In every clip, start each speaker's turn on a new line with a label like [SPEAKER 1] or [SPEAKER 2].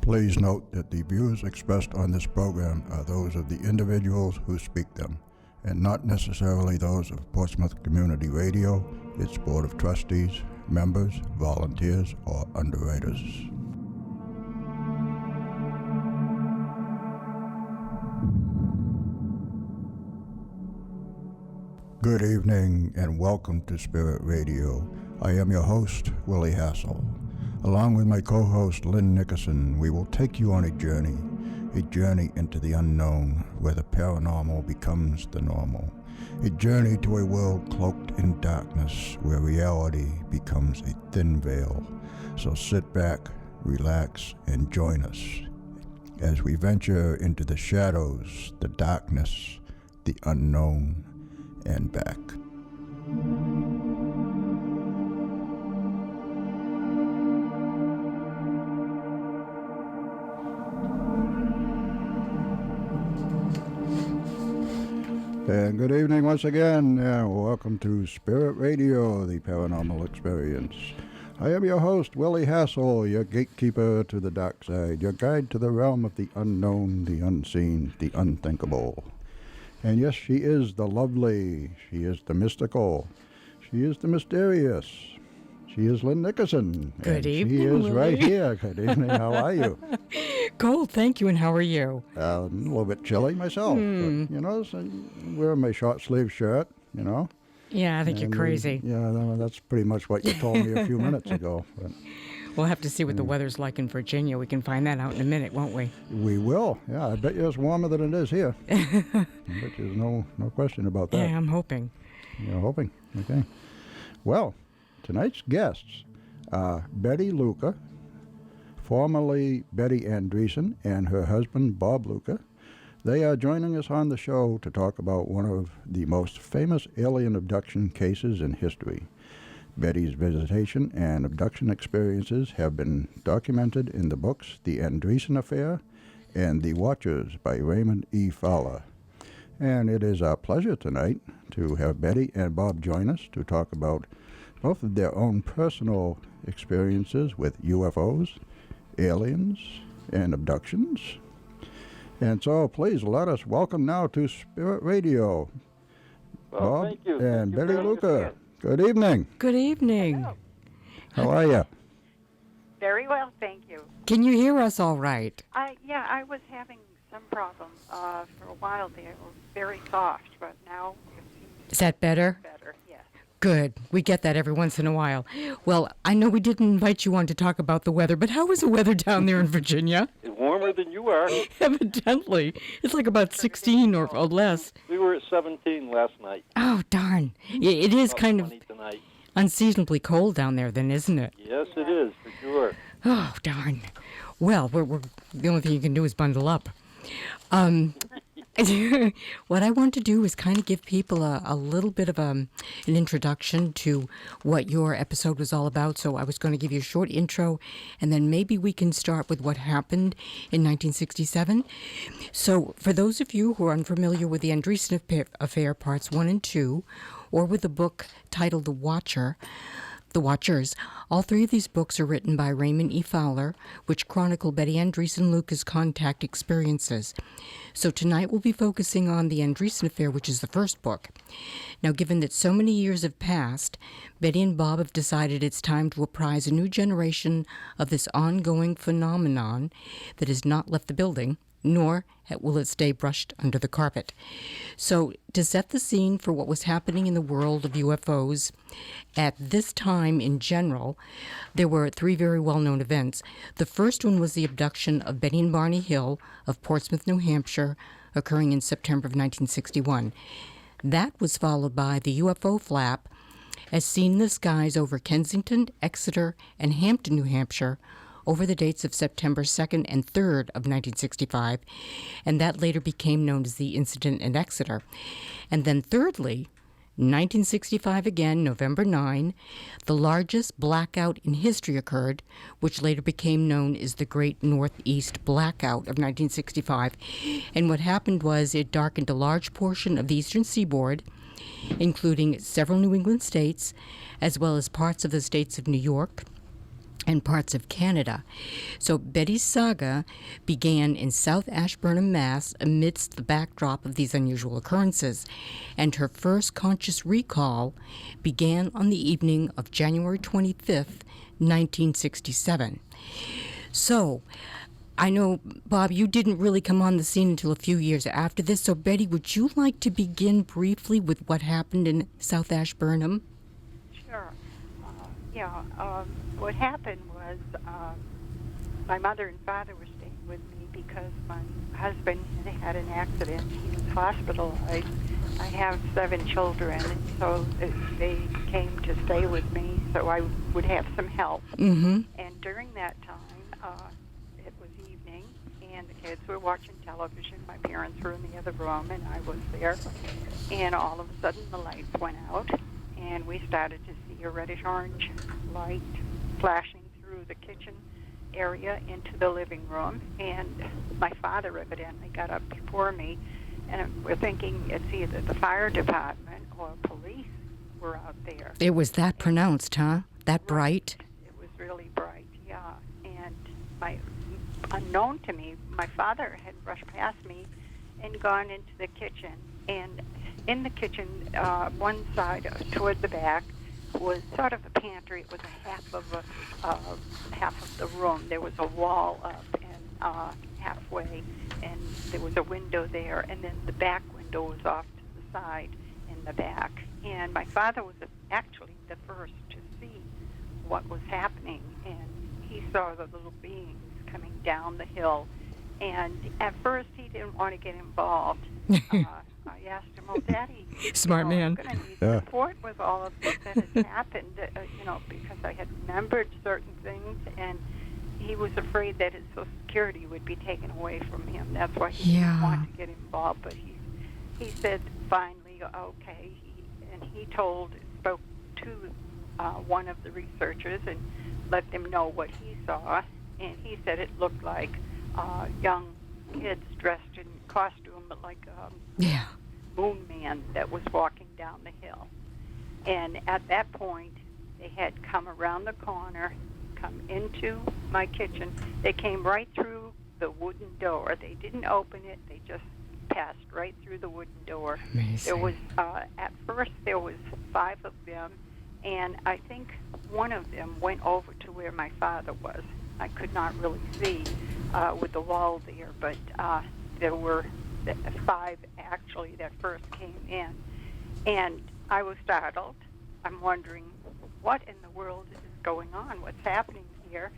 [SPEAKER 1] Please note that the views expressed on this program are those of the individuals who speak them, and not necessarily those of Portsmouth Community Radio, its Board of Trustees, members, volunteers, or underwriters. Good evening and welcome to Spirit Radio. I am your host, Willie Hassell. Along with my co-host, Lynn Nickerson, we will take you on a journey into the unknown where the paranormal becomes the normal. A journey to a world cloaked in darkness where reality becomes a thin veil. So sit back, relax, and join us as we venture into the shadows, the darkness, the unknown, and back. And good evening once again, and welcome to Spirit Radio, the Paranormal Experience. I am your host, Willie Hassell, your gatekeeper to the dark side, your guide to the realm of the unknown, the unseen, the unthinkable. And yes, she is the lovely, she is the mystical, she is the mysterious, she is Lynn Nickerson.
[SPEAKER 2] Good evening,
[SPEAKER 1] she is
[SPEAKER 2] Willie.
[SPEAKER 1] right here. Good evening, how are you?
[SPEAKER 2] Cold, thank you, and how are you?
[SPEAKER 1] A little bit chilly myself, but, so I'm wearing my short sleeve shirt,
[SPEAKER 2] Yeah, I think you're crazy.
[SPEAKER 1] That's pretty much what you told me a few minutes ago. But
[SPEAKER 2] We'll have to see what the weather's like in Virginia. We can find that out in a minute, won't we?
[SPEAKER 1] we will. Yeah, I bet you it's warmer than it is here. I bet there's no question about that.
[SPEAKER 2] Yeah, I'm hoping.
[SPEAKER 1] You're hoping. Okay. Well, tonight's guests are Betty Luca, formerly Betty Andeasson, and her husband, Bob Luca. They are joining us on the show to talk about one of the most famous alien abduction cases in history. Betty's visitation and abduction experiences have been documented in the books The Andreasson Affair and The Watchers by Raymond E. Fowler. And it is our pleasure tonight to have Betty and Bob join us to talk about both of their own personal experiences with UFOs, aliens, and abductions. And so please let us welcome now to Spirit Radio, Bob
[SPEAKER 3] thank you.
[SPEAKER 1] and
[SPEAKER 3] Thank you
[SPEAKER 1] Betty
[SPEAKER 3] for
[SPEAKER 1] Luca.
[SPEAKER 3] having us
[SPEAKER 1] Good evening.
[SPEAKER 2] Good evening.
[SPEAKER 4] Hello.
[SPEAKER 1] How are you?
[SPEAKER 4] Very well, thank you.
[SPEAKER 2] Can you hear us all right?
[SPEAKER 4] I was having some problems for a while there. It was very soft, but now it seems
[SPEAKER 2] Is that better?
[SPEAKER 4] better. Yes.
[SPEAKER 2] Good. We get that every once in a while. Well, I know we didn't invite you on to talk about the weather, but how is the weather down there in Virginia?
[SPEAKER 3] It's warmer than you are.
[SPEAKER 2] Evidently. It's like about 16 or less.
[SPEAKER 3] We were at 17 last night.
[SPEAKER 2] Oh, darn. It is
[SPEAKER 3] About
[SPEAKER 2] kind of
[SPEAKER 3] 20 tonight.
[SPEAKER 2] unseasonably cold down there then, isn't it?
[SPEAKER 3] Yes, it is, for sure.
[SPEAKER 2] Oh, darn. Well, we're the only thing you can do is bundle up. What I want to do is kind of give people a little bit of an introduction to what your episode was all about. So I was going to give you a short intro, and then maybe we can start with what happened in 1967. So for those of you who are unfamiliar with the Andreasson Affair Parts 1 and 2, or with the book titled The Watchers, all three of these books are written by Raymond E. Fowler, which chronicle Betty Andeasson Luca's contact experiences. So tonight we'll be focusing on the Andreasson Affair, which is the first book. Now, given that so many years have passed, Betty and Bob have decided it's time to apprise a new generation of this ongoing phenomenon that has not left the building, nor will it stay brushed under the carpet. So, to set the scene for what was happening in the world of UFOs at this time in general, there were three very well-known events. The first one was the abduction of Betty and Barney Hill of Portsmouth, New Hampshire, occurring in September of 1961. That was followed by the UFO flap as seen in the skies over Kensington, Exeter, and Hampton, New Hampshire, over the dates of September 2nd and 3rd of 1965, and that later became known as the incident in Exeter. And then thirdly, 1965 again, November 9, the largest blackout in history occurred, which later became known as the Great Northeast Blackout of 1965. And what happened was it darkened a large portion of the eastern seaboard, including several New England states, as well as parts of the states of New York, and parts of Canada. So Betty's saga began in South Ashburnham, Mass, amidst the backdrop of these unusual occurrences, and her first conscious recall began on the evening of January 25th, 1967. So, I know, Bob, you didn't really come on the scene until a few years after this, so Betty, would you like to begin briefly with what happened in South Ashburnham?
[SPEAKER 4] Sure. What happened was my mother and father were staying with me because my husband had an accident. He was hospitalized. I have 7 children, and so they came to stay with me so I would have some help.
[SPEAKER 2] Mm-hmm.
[SPEAKER 4] And during that time, it was evening, and the kids were watching television. My parents were in the other room, and I was there. And all of a sudden, the lights went out, and we started to see a reddish-orange light flashing through the kitchen area into the living room. And my father evidently got up before me, and we're thinking it's either the fire department or police were out there.
[SPEAKER 2] It was that pronounced, huh? That bright?
[SPEAKER 4] It was really bright, yeah. And unknown to me, my father had rushed past me and gone into the kitchen. And in the kitchen, one side toward the back was sort of a pantry. It was half of the room. There was a wall up and halfway, and there was a window there, and then the back window was off to the side in the back. And my father was actually the first to see what was happening, and he saw the little beings coming down the hill. And at first, he didn't want to get involved. I asked him, "Oh, Daddy,
[SPEAKER 2] Smart man.
[SPEAKER 4] I'm going to need support with all of this that has happened, because I had remembered certain things, and he was afraid that his Social Security would be taken away from him. That's why he didn't want to get involved. But he said finally, okay, and he spoke to one of the researchers and let them know what he saw, and he said it looked like young kids dressed in costume, like Moon Man that was walking down the hill. And at that point, they had come around the corner, come into my kitchen. They came right through the wooden door. They didn't open it. They just passed right through the wooden door.
[SPEAKER 2] Amazing.
[SPEAKER 4] There was, at first, there was 5 of them, and I think one of them went over to where my father was. I could not really see with the wall there, but there were 5 actually that first came in. And I was startled. I'm wondering, what in the world is going on? What's happening here?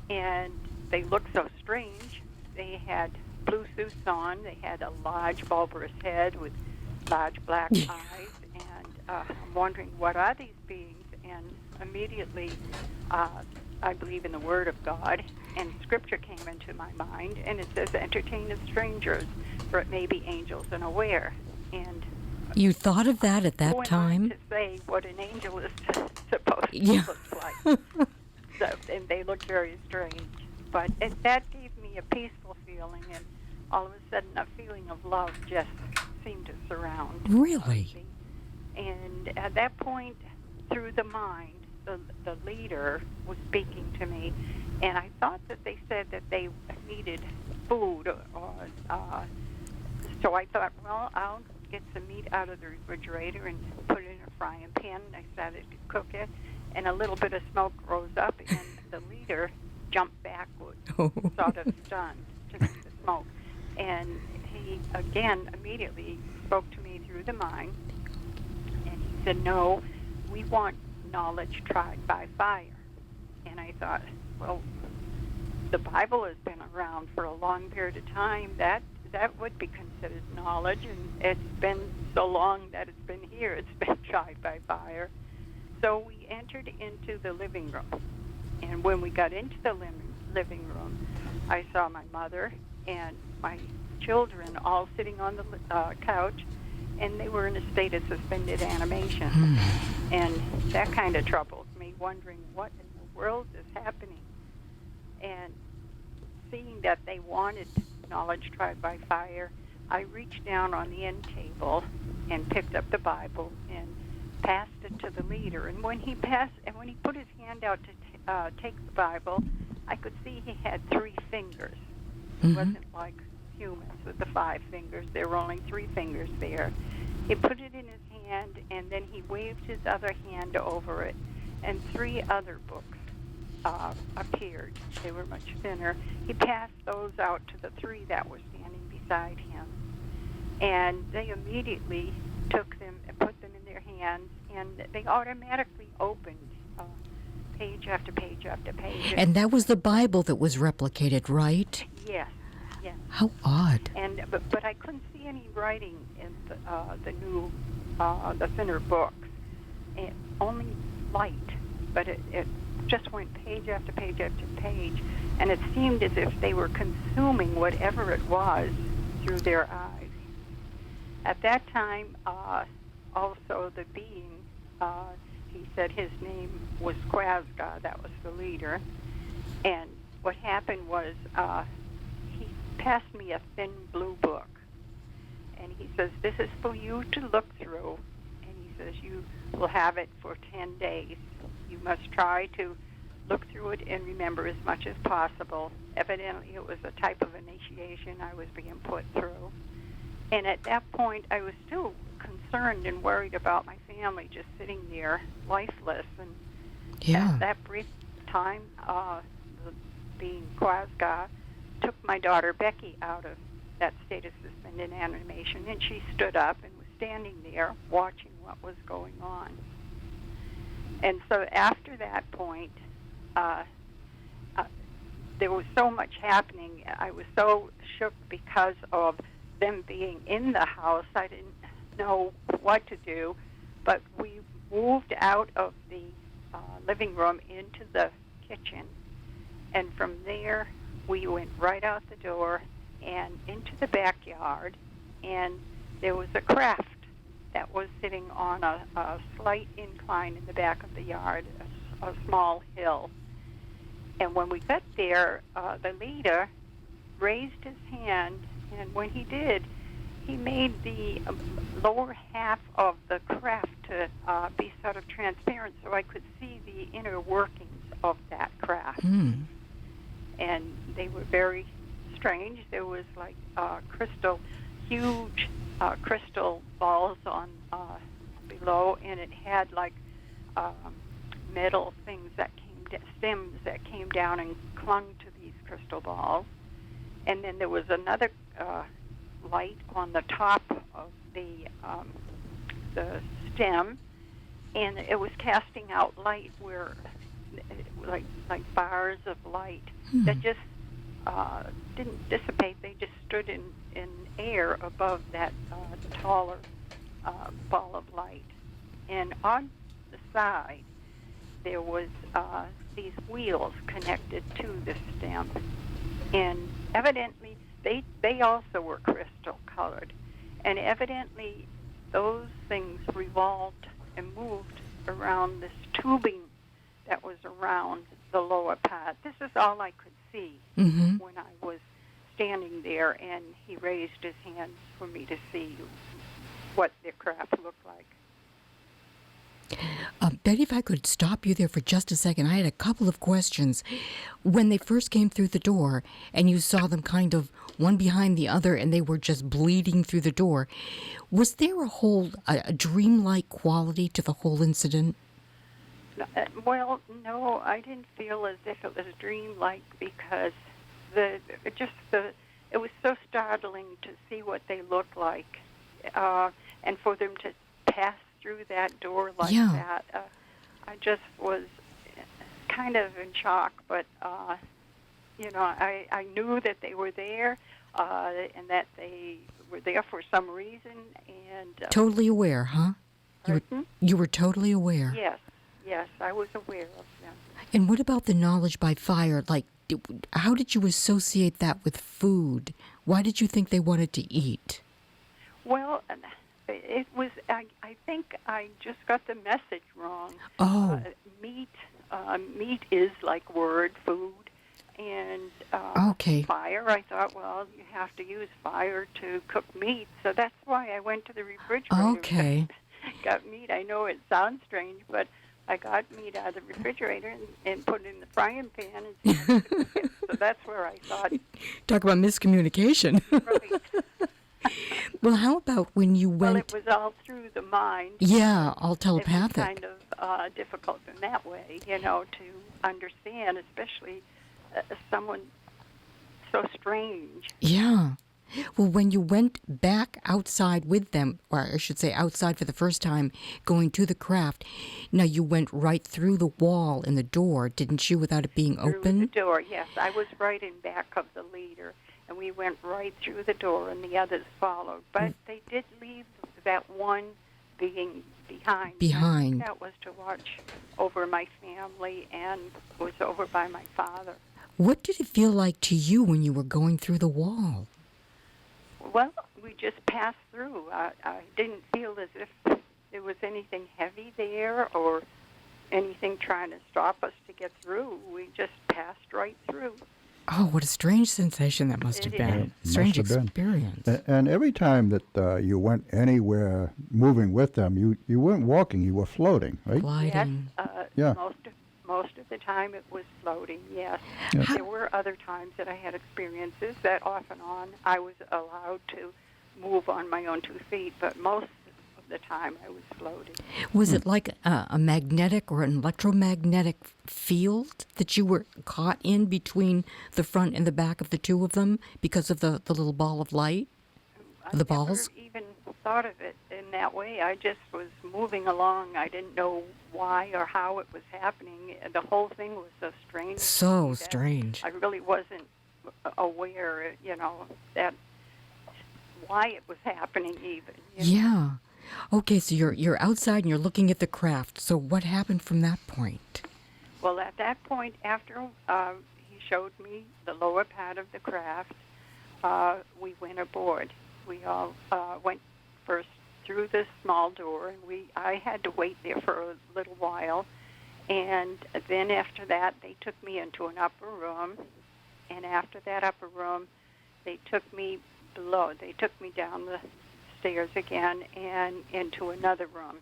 [SPEAKER 4] And they looked so strange. They had blue suits on. They had a large bulbous head with large black eyes. And I'm wondering, what are these beings? And immediately, I believe in the Word of God, and Scripture came into my mind, and it says, "Entertain the strangers, for it may be angels unaware." And
[SPEAKER 2] you thought of that at that
[SPEAKER 4] going
[SPEAKER 2] time?
[SPEAKER 4] on to say what an angel is supposed to look like. And they looked very strange. But that gave me a peaceful feeling, and all of a sudden a feeling of love just seemed to surround
[SPEAKER 2] Really?
[SPEAKER 4] me. And at that point, through the mind, the leader was speaking to me, and I thought that they said that they needed food, so I thought, well, I'll get some meat out of the refrigerator and put it in a frying pan, and I started to cook it, and a little bit of smoke rose up, and the leader jumped backward, sort of stunned to the smoke, and he, again, immediately spoke to me through the mind, and he said, "No, we want knowledge tried by fire." And I thought, well, the Bible has been around for a long period of time. That would be considered knowledge, and it's been so long that it's been here. It's been tried by fire. So we entered into the living room, and when we got into the living room, I saw my mother and my children all sitting on the couch, and they were in a state of suspended animation. And that kind of troubled me, wondering what in the world is happening. And seeing that they wanted knowledge tried by fire, I reached down on the end table and picked up the Bible and passed it to the leader. And when he put his hand out to take the Bible, I could see he had 3 fingers. It wasn't like humans with the 5 fingers. There were only 3 fingers there. He put it in his hand, and then he waved his other hand over it, and 3 other books appeared. They were much thinner. He passed those out to the 3 that were standing beside him, and they immediately took them and put them in their hands, and they automatically opened page after page after page.
[SPEAKER 2] And that was the Bible that was replicated, right?
[SPEAKER 4] Yes, yes.
[SPEAKER 2] How odd.
[SPEAKER 4] And but I couldn't see any writing in the thinner books. Only light, but it just went page after page after page, and it seemed as if they were consuming whatever it was through their eyes. At that time, also the being, he said his name was Quasga, that was the leader, and what happened was he passed me a thin blue book, and he says, this is for you to look through, and he says, you will have it for 10 days. You must try to look through it and remember as much as possible. Evidently, it was a type of initiation I was being put through. And at that point, I was still concerned and worried about my family just sitting there lifeless. And at that brief time, being Quasga took my daughter Becky out of that state of suspended animation, and she stood up and was standing there watching what was going on. And so after that point, there was so much happening. I was so shook because of them being in the house. I didn't know what to do, but we moved out of the living room into the kitchen, and from there we went right out the door and into the backyard, and there was a craft that was sitting on a slight incline in the back of the yard, a small hill. And when we got there, the leader raised his hand, and when he did, he made the lower half of the craft to be sort of transparent so I could see the inner workings of that craft. And they were very strange. There was like huge crystal balls on below, and it had like metal things that stems that came down and clung to these crystal balls. And then there was another light on the top of the stem, and it was casting out light where like bars of light that just didn't dissipate. They just stood in air above that taller ball of light. And on the side, there was these wheels connected to the stem. And evidently, they also were crystal colored. And evidently, those things revolved and moved around this tubing that was around the lower part. This is all I could see when I was standing there, and he raised his hand for me to see what the craft looked like.
[SPEAKER 2] Betty, if I could stop you there for just a second. I had a couple of questions. When they first came through the door and you saw them kind of one behind the other and they were just bleeding through the door, was there a dreamlike quality to the whole incident?
[SPEAKER 4] Well, no, I didn't feel as if it was dreamlike because it was so startling to see what they looked like, and for them to pass through that door like that. I just was kind of in shock, but I knew that they were there, and that they were there for some reason. And
[SPEAKER 2] totally aware, huh? You were totally aware.
[SPEAKER 4] Yes, I was aware of them.
[SPEAKER 2] And what about the knowledge by fire? Like, how did you associate that with food? Why did you think they wanted to eat?
[SPEAKER 4] Well, it was. I think I just got the message wrong.
[SPEAKER 2] Oh.
[SPEAKER 4] Meat is like word food, and fire. I thought, well, you have to use fire to cook meat, so that's why I went to the refrigerator.
[SPEAKER 2] Okay.
[SPEAKER 4] got meat. I know it sounds strange, but I got meat out of the refrigerator and put it in the frying pan and started to cook it. So that's where I thought.
[SPEAKER 2] Talk about miscommunication.
[SPEAKER 4] Right.
[SPEAKER 2] Well, how about when you went?
[SPEAKER 4] Well, it was all through the mind.
[SPEAKER 2] Yeah, all telepathic.
[SPEAKER 4] It was kind of difficult in that way, to understand, especially someone so strange.
[SPEAKER 2] Yeah. Well, when you went back outside with them, or I should say outside for the first time, going to the craft, now you went right through the wall in the door, didn't you, without it being open?
[SPEAKER 4] Through the door, yes. I was right in back of the leader, and we went right through the door, and the others followed. But they did leave that one being behind.
[SPEAKER 2] Behind.
[SPEAKER 4] That was to watch over my family and was over by my father.
[SPEAKER 2] What did it feel like to you when you were going through the wall?
[SPEAKER 4] Well, we just passed through. I didn't feel as if there was anything heavy there or anything trying to stop us to get through. We just passed right through.
[SPEAKER 2] Oh, what a strange sensation that must have been.
[SPEAKER 1] It
[SPEAKER 2] Strange
[SPEAKER 1] must have been.
[SPEAKER 2] experience.
[SPEAKER 1] And every time that you went anywhere moving with them, you weren't walking, you were floating, right?
[SPEAKER 2] Gliding.
[SPEAKER 1] Yeah.
[SPEAKER 4] Most of the time it was floating, yes.
[SPEAKER 1] Yeah.
[SPEAKER 4] There were other times that I had experiences that off and on I was allowed to move on my own 2 feet, but most of the time I was floating.
[SPEAKER 2] Was it like a magnetic or an electromagnetic field that you were caught in between the front and the back of the two of them because of the little ball of light? The balls?
[SPEAKER 4] I never even thought of it in that way. I just was moving along. I didn't know why or how it was happening. The whole thing was so strange.
[SPEAKER 2] So strange.
[SPEAKER 4] I really wasn't aware, that why it was happening even.
[SPEAKER 2] Yeah. Okay, so you're outside and you're looking at the craft. So what happened from that point?
[SPEAKER 4] Well, at that point, after he showed me the lower part of the craft, we went aboard. We all went first through this small door, and I had to wait there for a little while. And then after that, they took me into an upper room. And after that upper room, they took me below. They took me down the stairs again and into another room.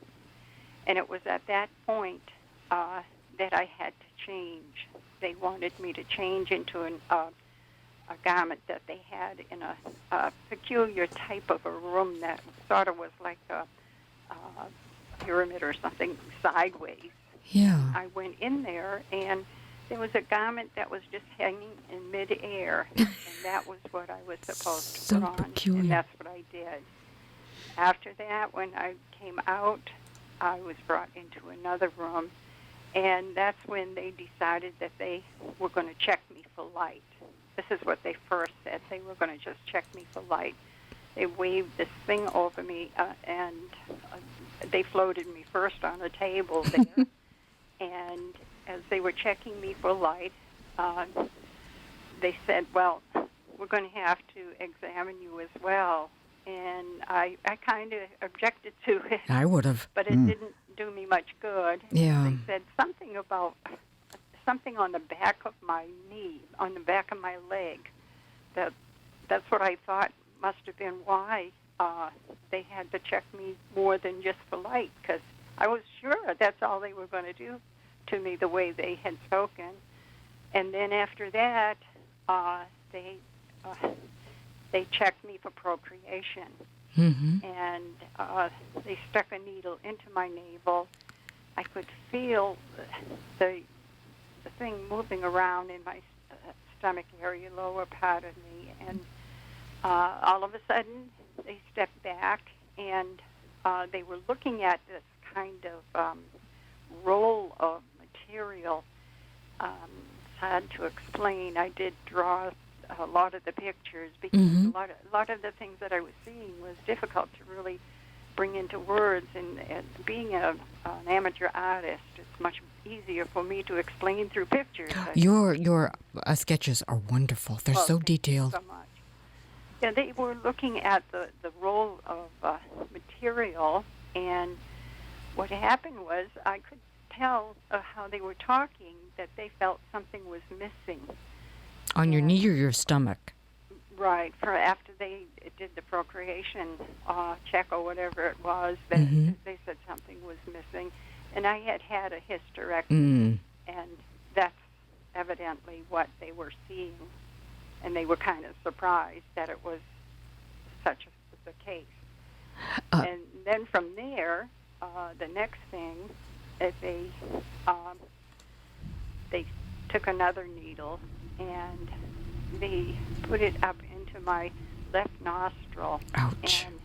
[SPEAKER 4] And it was at that point that I had to change. They wanted me to change into a garment that they had in a peculiar type of a room that sort of was like a pyramid or something sideways.
[SPEAKER 2] Yeah.
[SPEAKER 4] I went in there, and there was a garment that was just hanging in midair, and that was what I was supposed to
[SPEAKER 2] So
[SPEAKER 4] put on,
[SPEAKER 2] peculiar.
[SPEAKER 4] and that's what I did. After that, when I came out, I was brought into another room, and that's when they decided that they were going to check me for light. This is what they first said. They were going to just check me for light. They waved this thing over me, and they floated me first on a table there. And as they were checking me for light, they said, well, we're going to have to examine you as well. And I kind of objected to it.
[SPEAKER 2] I would have.
[SPEAKER 4] But it didn't do me much good.
[SPEAKER 2] Yeah.
[SPEAKER 4] They said something about something on the back of my knee, on the back of my leg. That's what I thought must have been why they had to check me more than just for light, because I was sure that's all they were going to do to me, the way they had spoken. And then after that, they checked me for procreation.
[SPEAKER 2] Mm-hmm.
[SPEAKER 4] And they stuck a needle into my navel. I could feel the thing moving around in my stomach area, lower part of me, and all of a sudden they stepped back, and they were looking at this kind of roll of material. It's hard to explain. I did draw a lot of the pictures because a lot of the things that I was seeing was difficult to really bring into words, and being an amateur artist, it's much easier for me to explain through pictures.
[SPEAKER 2] Your sketches are wonderful. They're so
[SPEAKER 4] Thank you
[SPEAKER 2] detailed.
[SPEAKER 4] so much. Yeah, they were looking at the roll of material, and what happened was I could tell how they were talking that they felt something was missing.
[SPEAKER 2] On your knee or your stomach?
[SPEAKER 4] Right, for after they did the procreation check or whatever it was, that they said something was missing. And I had a hysterectomy, and that's evidently what they were seeing. And they were kind of surprised that it was such the case. And then from there, the next thing is they took another needle and they put it up into my left nostril.
[SPEAKER 2] Ouch.
[SPEAKER 4] And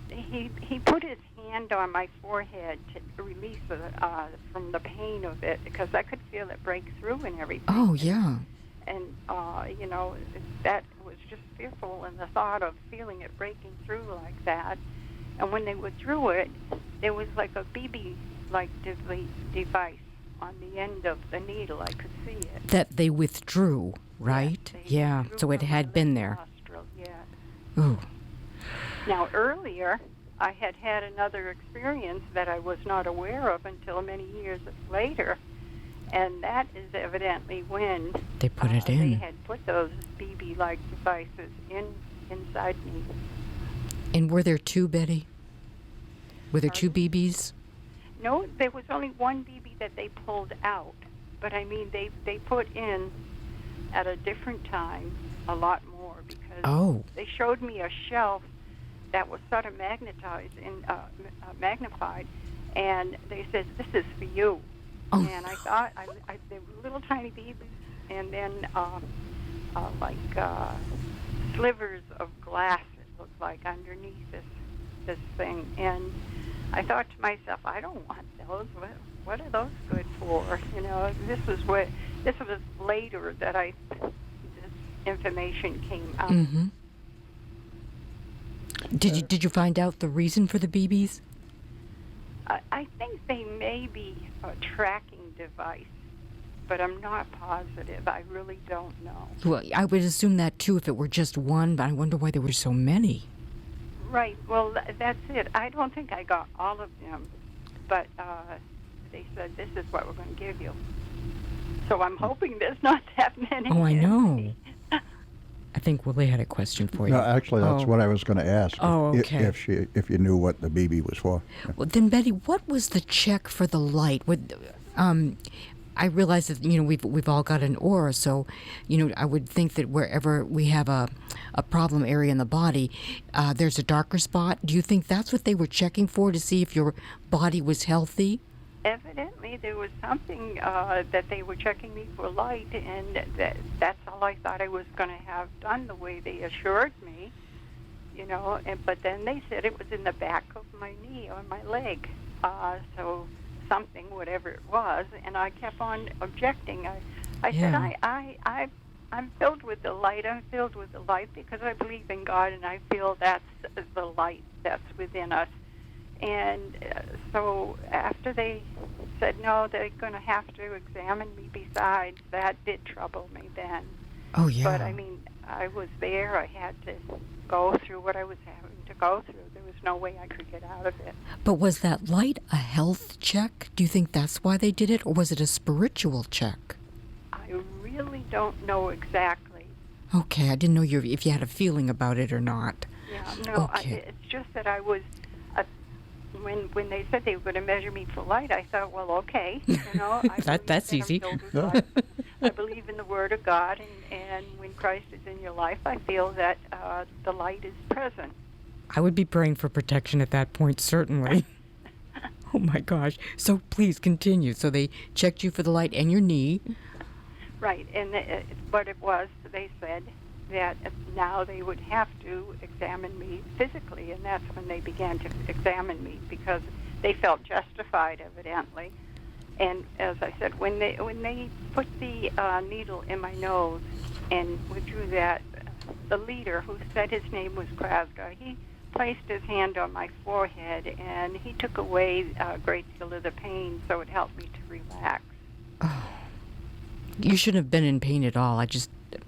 [SPEAKER 4] he put his hand on my forehead to release from the pain of it, because I could feel it break through and everything.
[SPEAKER 2] Oh, yeah.
[SPEAKER 4] And, that was just fearful, and the thought of feeling it breaking through like that. And when they withdrew it, there was like a BB-like device on the end of the needle. I could see it.
[SPEAKER 2] That they withdrew, right?
[SPEAKER 4] They withdrew
[SPEAKER 2] So it
[SPEAKER 4] from
[SPEAKER 2] had
[SPEAKER 4] my
[SPEAKER 2] been
[SPEAKER 4] left
[SPEAKER 2] there.
[SPEAKER 4] nostril,
[SPEAKER 2] Ooh.
[SPEAKER 4] Now, earlier, I had another experience that I was not aware of until many years later, and that is evidently when
[SPEAKER 2] They put it in.
[SPEAKER 4] They had put those BB-like devices inside me.
[SPEAKER 2] And were there two, Betty? Were there two BBs?
[SPEAKER 4] No, there was only one BB that they pulled out, but I mean they put in at a different time a lot more, because they showed me a shelf that was sort of magnified, and they said, "This is for you."
[SPEAKER 2] Oh.
[SPEAKER 4] And I thought they were little tiny BBs, and then like slivers of glass, it looked like, underneath this thing. And I thought to myself, I don't want those. What are those good for? You know, this was later that this information came out.
[SPEAKER 2] Mm-hmm. Did you find out the reason for the BBs?
[SPEAKER 4] I think they may be a tracking device, but I'm not positive. I really don't know.
[SPEAKER 2] Well, I would assume that too if it were just one, but I wonder why there were so many.
[SPEAKER 4] Right. Well, that's it. I don't think I got all of them, but they said, this is what we're going to give you. So I'm hoping there's not that many.
[SPEAKER 2] Oh, I know. I think Willie had a question for you.
[SPEAKER 1] No, actually, that's what I was going to ask.
[SPEAKER 2] Oh, okay.
[SPEAKER 1] If you knew what the BB was for.
[SPEAKER 2] Well, then, Betty, what was the check for the light? I realize that we've all got an aura, so I would think that wherever we have a problem area in the body, there's a darker spot. Do you think that's what they were checking for, to see if your body was healthy?
[SPEAKER 4] Evidently, there was something that they were checking me for light, and that's all I thought I was going to have done, the way they assured me, but then they said it was in the back of my knee or my leg, so something, whatever it was, and I kept on objecting. I said, I'm filled with the light. I'm filled with the light because I believe in God, and I feel that's the light that's within us. And so after they said, no, they're going to have to examine me besides, that did trouble me then.
[SPEAKER 2] Oh, yeah.
[SPEAKER 4] But, I mean, I was there. I had to go through what I was having to go through. There was no way I could get out of it.
[SPEAKER 2] But was that light a health check? Do you think that's why they did it, or was it a spiritual check?
[SPEAKER 4] I really don't know exactly.
[SPEAKER 2] Okay, I didn't know if you had a feeling about it or not.
[SPEAKER 4] Yeah, no,
[SPEAKER 2] Okay.
[SPEAKER 4] it's just that I was... When they said they were going to measure me for light, I thought, well, okay,
[SPEAKER 2] That's easy.
[SPEAKER 4] I believe in the Word of God, and when Christ is in your life, I feel that the light is present.
[SPEAKER 2] I would be praying for protection at that point, certainly. Oh, my gosh. So please continue. So they checked you for the light and your knee.
[SPEAKER 4] Right, and what it was, they said that now they would have to examine me physically, and that's when they began to examine me, because they felt justified, evidently. And as I said, when they put the needle in my nose and withdrew that, the leader, who said his name was Krasga, he placed his hand on my forehead, and he took away a great deal of the pain, so it helped me to relax.
[SPEAKER 2] Oh. You shouldn't have been in pain at all.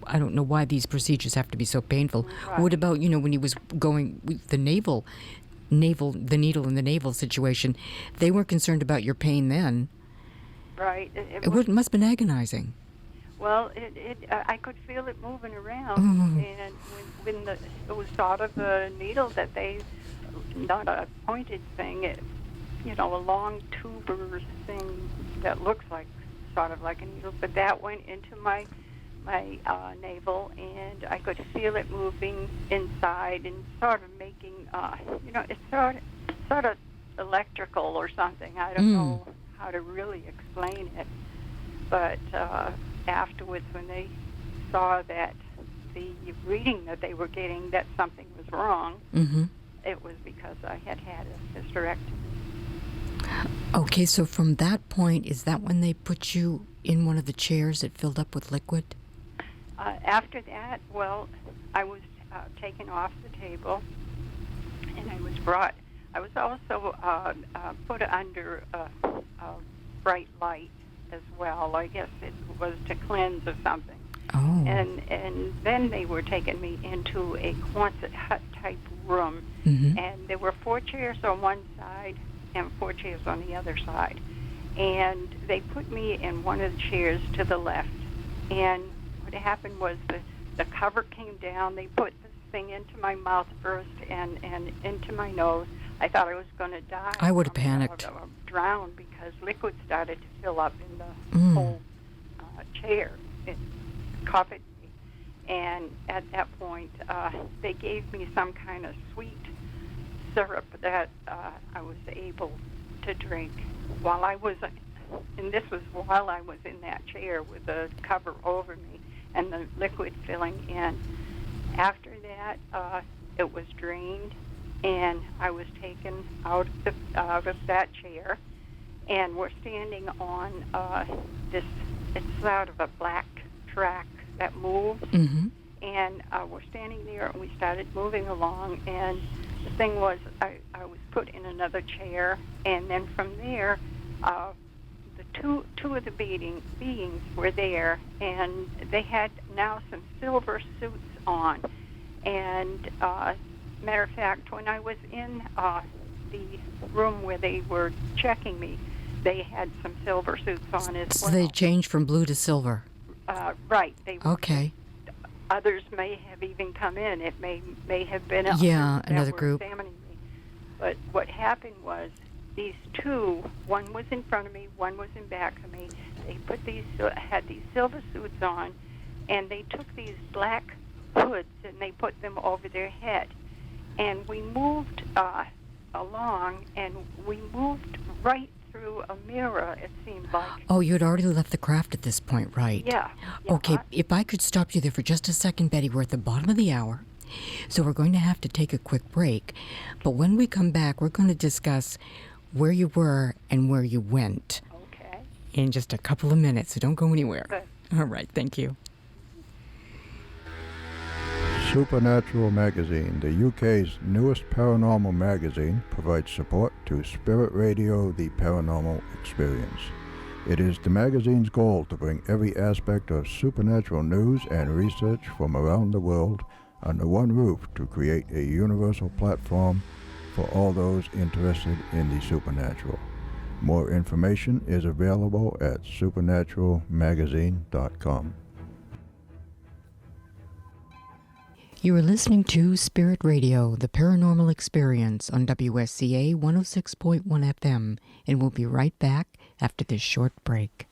[SPEAKER 2] I don't know why these procedures have to be so painful.
[SPEAKER 4] Right.
[SPEAKER 2] What about, when he was going with the needle in the navel situation? They weren't concerned about your pain then.
[SPEAKER 4] Right.
[SPEAKER 2] It must have been agonizing.
[SPEAKER 4] Well, I could feel it moving around,
[SPEAKER 2] Mm.
[SPEAKER 4] and when it was sort of a needle that they, not a pointed thing, a long tuber thing that looks like sort of like a needle, but that went into my navel, and I could feel it moving inside and sort of making, it's sort of electrical or something. I don't know how to really explain it, but afterwards when they saw that the reading that they were getting that something was wrong, it was because I had a hysterectomy.
[SPEAKER 2] Okay, so from that point, is that when they put you in one of the chairs that filled up with liquid?
[SPEAKER 4] After that, well, I was taken off the table, and I was also put under a bright light as well. I guess it was to cleanse or something.
[SPEAKER 2] Oh.
[SPEAKER 4] And then they were taking me into a Quonset hut type room, and there were 4 chairs on one side and 4 chairs on the other side. And they put me in one of the chairs to the left. And what happened was the cover came down. They put this thing into my mouth first and into my nose. I thought I was going to die.
[SPEAKER 2] I would have panicked.
[SPEAKER 4] Drown, because liquid started to fill up in the whole chair. It covered me. And at that point, they gave me some kind of sweet syrup that I was able to drink while I was, and this was while I was in that chair with the cover over me and the liquid filling in. After that, it was drained, and I was taken out of that chair, and we're standing on this, it's sort of a black track that moves, and we're standing there, and we started moving along, and the thing was, I was put in another chair, and then from there, the two of the beings were there, and they had now some silver suits on. And matter of fact, when I was in the room where they were checking me, they had some silver suits on as well.
[SPEAKER 2] So they changed from blue to silver.
[SPEAKER 4] Right. They were.
[SPEAKER 2] Okay.
[SPEAKER 4] Others may have even come in. It may have been
[SPEAKER 2] another
[SPEAKER 4] were
[SPEAKER 2] group.
[SPEAKER 4] Examining me. But what happened was these two, one was in front of me, one was in back of me. They had these silver suits on, and they took these black hoods and they put them over their head. And we moved along, and we moved right through a mirror, it seemed like.
[SPEAKER 2] Oh, you had already left the craft at this point, right?
[SPEAKER 4] Yeah.
[SPEAKER 2] Okay, if I could stop you there for just a second, Betty. We're at the bottom of the hour, so we're going to have to take a quick break. But when we come back, we're going to discuss where you were and where you went.
[SPEAKER 4] Okay.
[SPEAKER 2] In just a couple of minutes, so don't go anywhere.
[SPEAKER 4] Good.
[SPEAKER 2] All right, thank you.
[SPEAKER 1] Supernatural Magazine, the UK's newest paranormal magazine, provides support to Spirit Radio, the Paranormal Experience. It is the magazine's goal to bring every aspect of supernatural news and research from around the world under one roof to create a universal platform for all those interested in the supernatural. More information is available at supernaturalmagazine.com.
[SPEAKER 2] You are listening to Spirit Radio, the Paranormal Experience on WSCA 106.1 FM, and we'll be right back after this short break.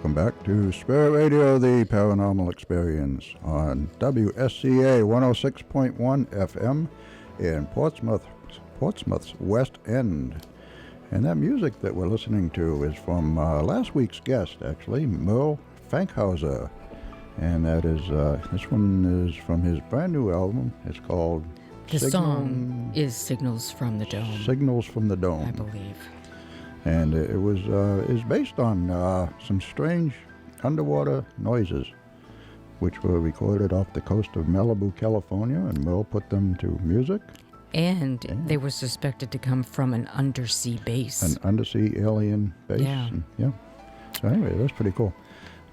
[SPEAKER 1] welcome back to Spirit Radio, the Paranormal Experience on WSCA 106.1 FM in Portsmouth's West End. And that music that we're listening to is from last week's guest, actually, Merle Fankhauser. And that is, this one is from his brand new album. It's called
[SPEAKER 2] The song is Signals from the Dome.
[SPEAKER 1] Signals from the Dome,
[SPEAKER 2] I believe.
[SPEAKER 1] And it was is based on some strange underwater noises, which were recorded off the coast of Malibu, California, and Merle put them to music.
[SPEAKER 2] And they were suspected to come from an undersea base.
[SPEAKER 1] An undersea alien base.
[SPEAKER 2] Yeah.
[SPEAKER 1] And, yeah. So anyway, that's pretty cool.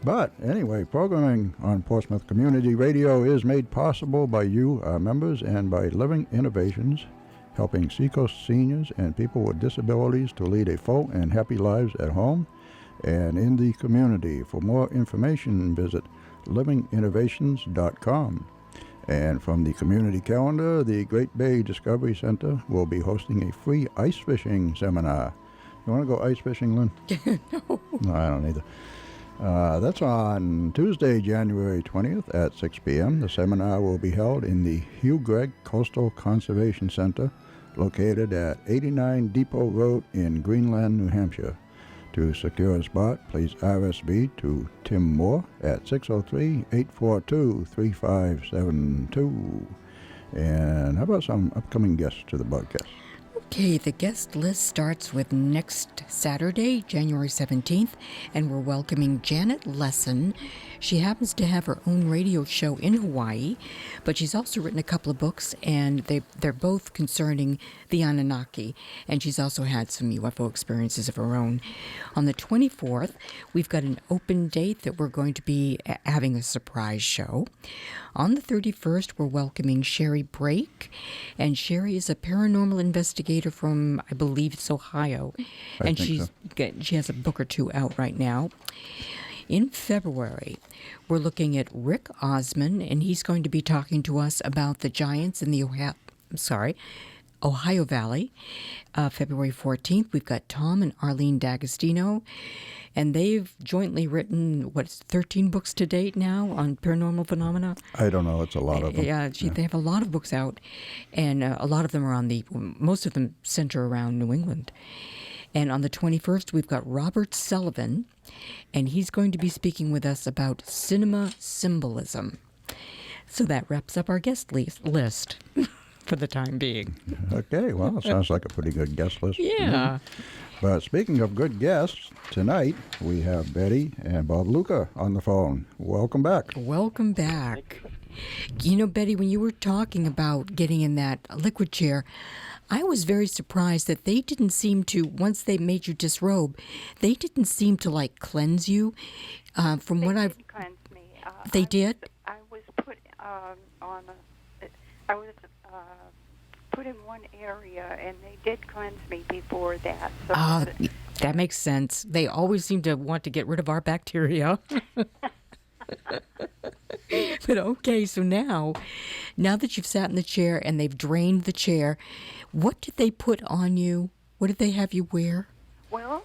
[SPEAKER 1] But anyway, programming on Portsmouth Community Radio is made possible by you, our members, and by Living Innovations, helping Seacoast seniors and people with disabilities to lead a full and happy lives at home and in the community. For more information, visit livinginnovations.com. And from the community calendar, the Great Bay Discovery Center will be hosting a free ice fishing seminar. You want to go ice fishing, Lynn? No, I don't either. That's on Tuesday, January 20th at 6 p.m. The seminar will be held in the Hugh Gregg Coastal Conservation Center, located at 89 Depot Road in Greenland, New Hampshire. To secure a spot, please RSV to Tim Moore at 603-842-3572. And how about some upcoming guests to the broadcast?
[SPEAKER 2] Okay, the guest list starts with next Saturday, January 17th, and we're welcoming Janet Lesson. She happens to have her own radio show in Hawaii, but she's also written a couple of books, and they're both concerning the Anunnaki, and she's also had some UFO experiences of her own. On the 24th, we've got an open date that we're going to be having a surprise show. On the 31st, we're welcoming Sherry Brake, and Sherry is a paranormal investigator from, I believe it's Ohio, and she has a book or two out right now. In February, we're looking at Rick Osman, and he's going to be talking to us about the giants in the Ohio Valley. February 14th, we've got Tom and Arlene D'Agostino, and they've jointly written, 13 books to date now on paranormal phenomena?
[SPEAKER 1] I don't know. It's a lot of them.
[SPEAKER 2] Yeah, they have a lot of books out, and a lot of them are most of them center around New England. And on the 21st, we've got Robert Sullivan, and he's going to be speaking with us about cinema symbolism. So that wraps up our guest list for the time being.
[SPEAKER 1] Okay, well, it sounds like a pretty good guest list.
[SPEAKER 2] Yeah.
[SPEAKER 1] But speaking of good guests, tonight we have Betty and Bob Luca on the phone. Welcome back.
[SPEAKER 2] Welcome back. You know, Betty, when you were talking about getting in that liquid chair, I was very surprised that they didn't seem to, once they made you disrobe, they didn't seem to, cleanse you. From what I've...
[SPEAKER 4] cleanse me.
[SPEAKER 2] They did?
[SPEAKER 4] I was put put in one area, and they did cleanse me before that. So
[SPEAKER 2] that makes sense. They always seem to want to get rid of our bacteria. But okay, so now that you've sat in the chair and they've drained the chair, what did they put on you? What did they have you wear?
[SPEAKER 4] Well,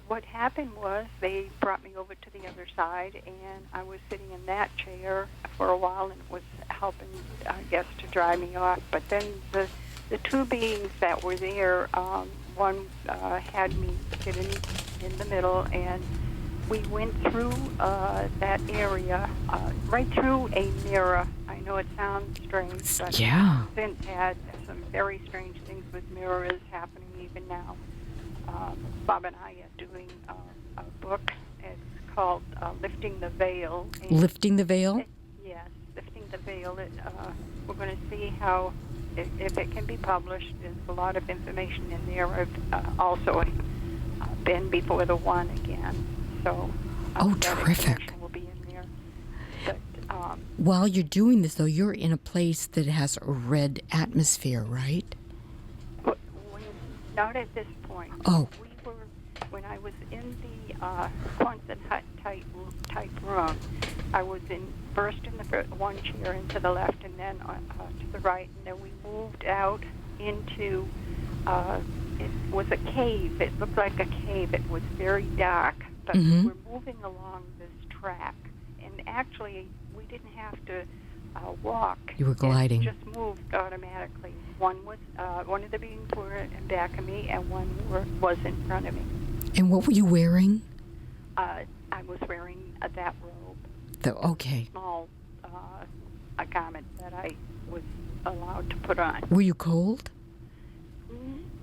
[SPEAKER 4] what happened was they brought me over to the other side, and I was sitting in that chair for a while, and it was helping, I guess, to dry me off. But then the two beings that were there, one had me sit in the middle, and we went through that area, right through a mirror. I know it sounds strange, but
[SPEAKER 2] yeah.
[SPEAKER 4] I've since had some very strange things with mirrors happening even now. Bob and I are doing a book. It's called Lifting the Veil.
[SPEAKER 2] Lifting the Veil?
[SPEAKER 4] Yes, Lifting the Veil. We're going to see how, if it can be published. There's a lot of information in there. I've also been before the one again. So that
[SPEAKER 2] terrific.
[SPEAKER 4] information will be in there. But,
[SPEAKER 2] while you're doing this, though, you're in a place that has a red atmosphere, right?
[SPEAKER 4] Not at this point.
[SPEAKER 2] Oh.
[SPEAKER 4] When I was in the Quonset hut type room, I was first in the one chair and to the left, and then to the right, and then we moved out into, it was a cave. It looked like a cave. It was very dark, but
[SPEAKER 2] Mhm.
[SPEAKER 4] we were moving along this track, and actually we didn't have to walk.
[SPEAKER 2] You were gliding.
[SPEAKER 4] It just moved automatically. One of the beings were in back of me, and one was in front of me.
[SPEAKER 2] And what were you wearing?
[SPEAKER 4] I was wearing that robe,
[SPEAKER 2] Okay.
[SPEAKER 4] small a garment that I was allowed to put on.
[SPEAKER 2] Were you cold?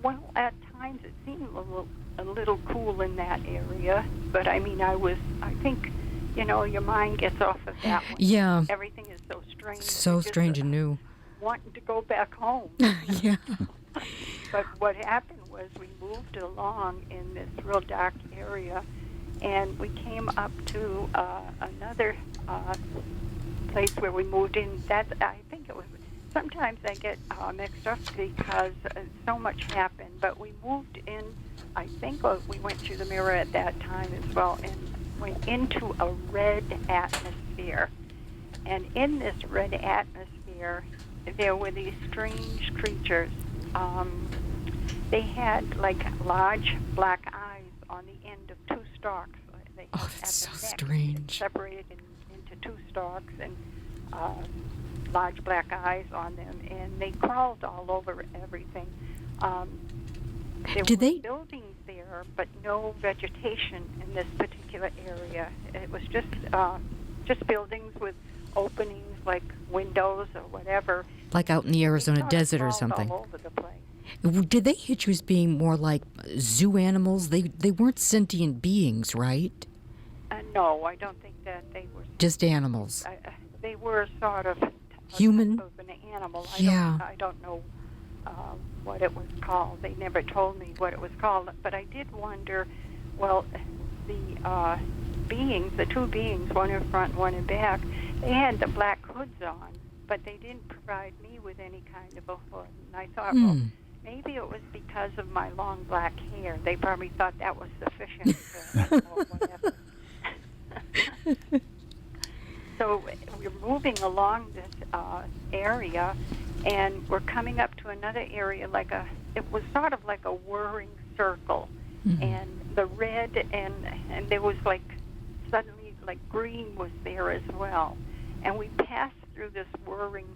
[SPEAKER 4] Well, at times it seemed a little cool in that area, but I mean, I think, your mind gets off of that one.
[SPEAKER 2] Yeah.
[SPEAKER 4] Everything is so strange.
[SPEAKER 2] So strange and new.
[SPEAKER 4] Wanting to go back home.
[SPEAKER 2] Yeah.
[SPEAKER 4] But what happened was we moved along in this real dark area, and we came up to another place where we moved in. I think it was. Sometimes I get mixed up because so much happened. But we moved in. I think we went through the mirror at that time as well, and went into a red atmosphere. And in this red atmosphere, there were these strange creatures. They had like large black eyes on the end of two stalks.
[SPEAKER 2] Oh, that's so
[SPEAKER 4] neck,
[SPEAKER 2] strange.
[SPEAKER 4] Separated into two stalks, and large black eyes on them, and they crawled all over everything. There
[SPEAKER 2] Did
[SPEAKER 4] were
[SPEAKER 2] they?
[SPEAKER 4] buildings there, but no vegetation in this particular area. It was just buildings with openings like windows or whatever.
[SPEAKER 2] Like out in the Arizona
[SPEAKER 4] They
[SPEAKER 2] desert or
[SPEAKER 4] crawled
[SPEAKER 2] something.
[SPEAKER 4] all over the place.
[SPEAKER 2] Did they hit you as being more like zoo animals? They weren't sentient beings, right?
[SPEAKER 4] No, I don't think that they were.
[SPEAKER 2] Just animals.
[SPEAKER 4] They were sort of
[SPEAKER 2] Human?
[SPEAKER 4] Of an animal.
[SPEAKER 2] Yeah.
[SPEAKER 4] I don't know what it was called. They never told me what it was called. But I did wonder. Well, the beings, the two beings, one in front, one in back, they had the black hoods on, but they didn't provide me with any kind of a hood. And I thought, well, maybe it was because of my long black hair. They probably thought that was sufficient or whatever. So we're moving along this area, and we're coming up to another area it was sort of like a whirring circle.
[SPEAKER 2] Mm-hmm.
[SPEAKER 4] And the red and there was suddenly green was there as well. And we passed through this whirring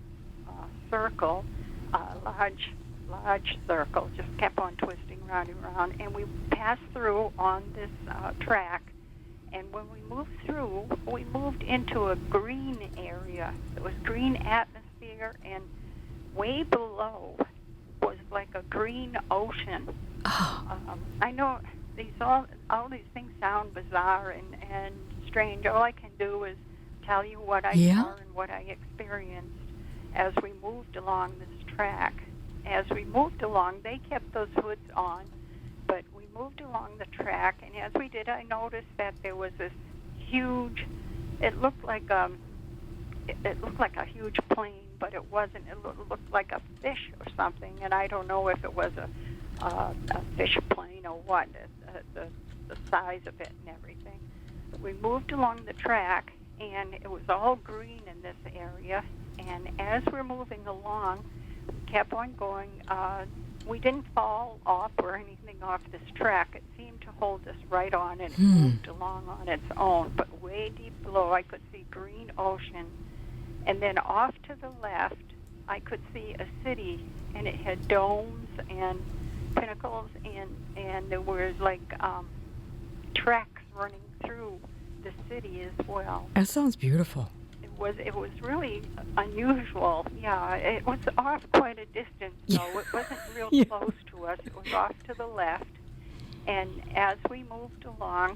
[SPEAKER 4] circle, large circle, just kept on twisting round and round, and we passed through on this track. And when we moved through, we moved into a green area. It was green atmosphere, and way below was like a green ocean.
[SPEAKER 2] Oh.
[SPEAKER 4] I know all these things sound bizarre and strange. All I can do is tell you what I saw and what I experienced as we moved along this track. As we moved along, they kept those hoods on, but we moved along the track, and as we did, I noticed that there was this huge. It looked like a huge plane, but it wasn't. It looked like a fish or something, and I don't know if it was a fish plane or what. The size of it and everything. We moved along the track, and it was all green in this area. And as we're moving along, we kept on going. We didn't fall off or anything off this track. It seemed to hold us right on, and it moved along on its own. But way deep below, I could see green ocean. And then off to the left, I could see a city, and it had domes and pinnacles, and there were tracks running through the city as well.
[SPEAKER 2] That sounds beautiful.
[SPEAKER 4] It was really unusual. Yeah, it was off quite a distance, though. It wasn't real close to us. It was off to the left. And as we moved along,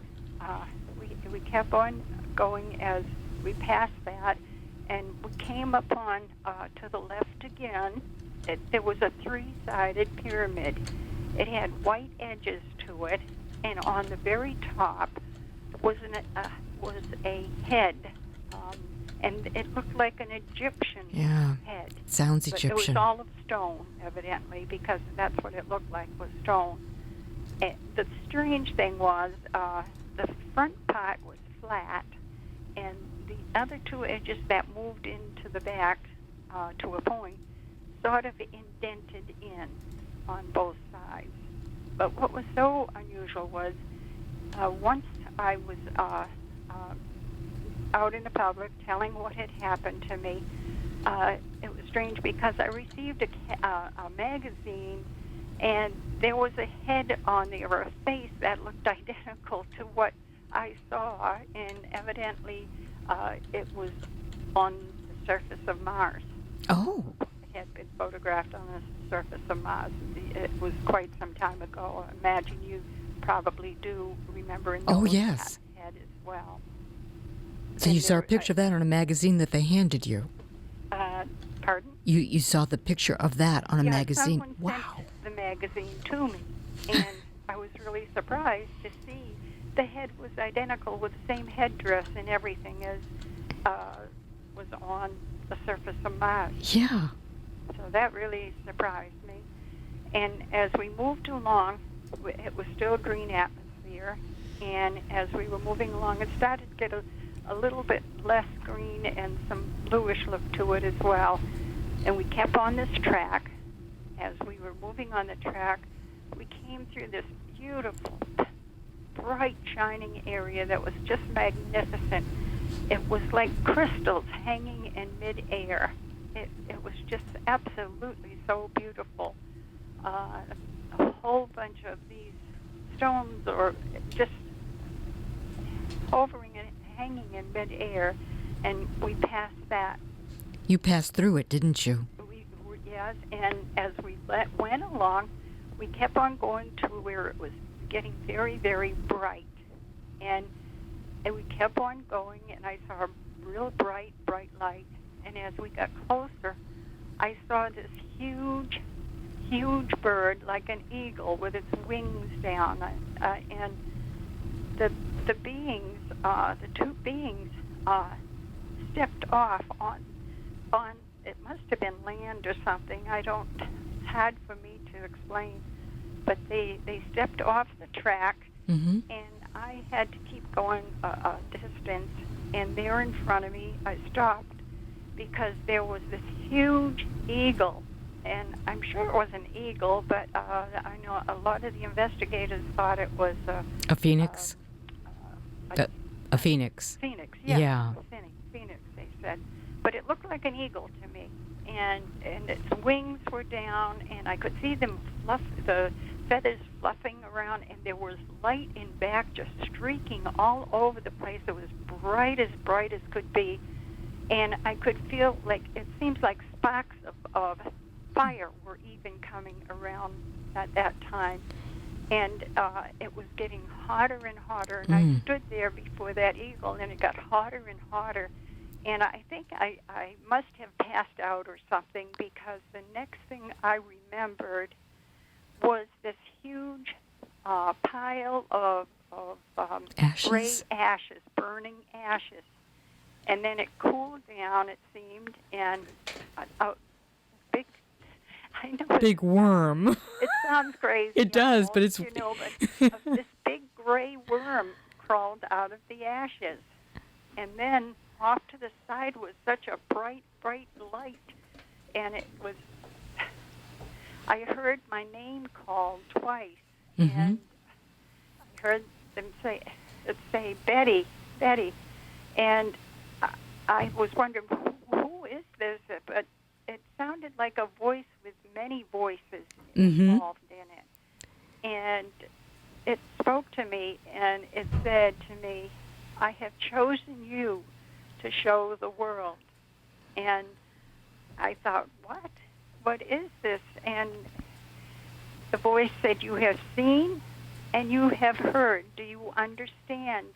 [SPEAKER 4] we kept on going as we passed that, and we came upon to the left again. There was a three-sided pyramid. It had white edges to it, and on the very top was a head. And it looked like an Egyptian head.
[SPEAKER 2] Sounds
[SPEAKER 4] but
[SPEAKER 2] Egyptian.
[SPEAKER 4] It was all of stone, evidently, because that's what it looked like, was stone. And the strange thing was the front part was flat, and the other two edges that moved into the back to a point sort of indented in on both sides. But what was so unusual was once I was out in the public telling what had happened to me, it was strange because I received a magazine, and there was a head on there, or a face that looked identical to what I saw, and evidently it was on the surface of Mars.
[SPEAKER 2] Oh.
[SPEAKER 4] It had been photographed on the surface of Mars. It was quite some time ago. I imagine you probably do remember and know
[SPEAKER 2] yes.
[SPEAKER 4] that head as well.
[SPEAKER 2] So you saw a picture of that on a magazine that they handed you?
[SPEAKER 4] Pardon?
[SPEAKER 2] You saw the picture of that on a magazine?
[SPEAKER 4] Someone
[SPEAKER 2] Wow.
[SPEAKER 4] sent the magazine to me, and I was really surprised to see the head was identical with the same headdress and everything as was on the surface of Mars.
[SPEAKER 2] Yeah.
[SPEAKER 4] So that really surprised me. And as we moved along, it was still green atmosphere, and as we were moving along, it started to get a little bit less green and some bluish look to it as well. And we kept on this track. As we were moving on the track, we came through this beautiful, bright, shining area that was just magnificent. It was like crystals hanging in midair. It was just absolutely so beautiful. A whole bunch of these stones, or just hovering and hanging in midair, and we passed that.
[SPEAKER 2] You passed through it, didn't you?
[SPEAKER 4] Yes, and as we went along, we kept on going to where it was getting very, very bright. And we kept on going, and I saw a real bright, bright light. And as we got closer, I saw this huge, huge bird, like an eagle, with its wings down. And the beings, the two beings, stepped off on it must have been land or something. It's hard for me to explain. But they stepped off the track,
[SPEAKER 2] Mm-hmm.
[SPEAKER 4] and I had to keep going a distance. And there in front of me, I stopped because there was this huge eagle. And I'm sure it was an eagle, but I know a lot of the investigators thought it was
[SPEAKER 2] A phoenix? A phoenix.
[SPEAKER 4] Phoenix,
[SPEAKER 2] Yeah.
[SPEAKER 4] Phoenix, they said. But it looked like an eagle to me. And its wings were down, and I could see them the feathers fluffing around, and there was light in back just streaking all over the place. It was bright as could be. And I could feel it seems like sparks of fire were even coming around at that time. And it was getting hotter and hotter. And I stood there before that eagle, and it got hotter and hotter. And I think I must have passed out or something, because the next thing I remembered was this huge pile of
[SPEAKER 2] Ashes?
[SPEAKER 4] gray ashes, burning ashes. And then it cooled down, it seemed, and a big, I know
[SPEAKER 2] Big worm.
[SPEAKER 4] it sounds crazy.
[SPEAKER 2] It does, but it's...
[SPEAKER 4] but this big gray worm crawled out of the ashes. And then off to the side was such a bright, bright light. And it was, I heard my name called twice.
[SPEAKER 2] Mm-hmm.
[SPEAKER 4] And I heard them say Betty, Betty. And I was wondering, who is this? But it sounded like a voice with many voices involved in it. And it spoke to me, and it said to me, I have chosen you to show the world. And I thought, what? What is this? And the voice said, you have seen and you have heard. Do you understand?